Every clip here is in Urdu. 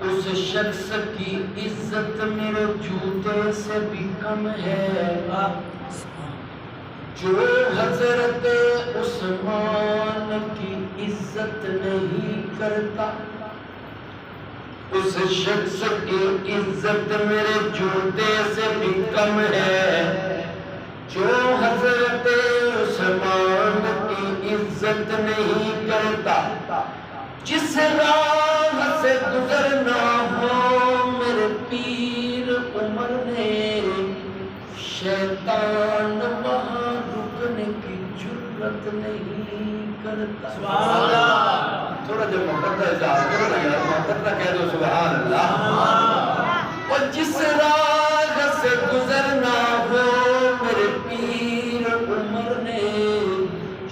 اس شخص کی عزت میرے جوتے سے بھی کم ہے جو حضرت عثمان کی عزت نہیں کرتا. اس شخص کی عزت میرے جوتے سے بھی کم ہے جو حضرت عثمان کی عزت نہیں کرتا. جس راہ سے گزرنا ہو میرے پیر عمر نے شیطان وہاں رکنے کی جرت نہیں کرتا. سبحان اللہ. تھوڑا جو محبت ہے اظہار کرو نا یار, محبت نہ کہہ دو سبحان اللہ. اور جس راہ سے گزرنا ہو میرے پیر عمر نے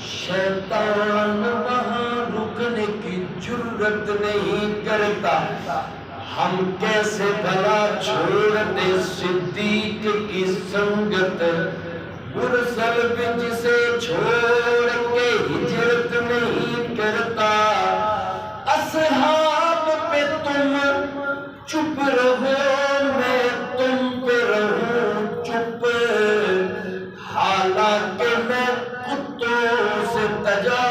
شیطان وہاں رکنے کی جرت نہیں کرتا. ہم کیسے بھلا چھوڑ دے صدیق کی سنگت, مرسل بھی جسے چھوڑ کے ہجرت نہیں کرتا. اصحاب پہ تم چپ رہو میں تم پہ رہوں چپ, حالانکہ میں کتوں سے تجا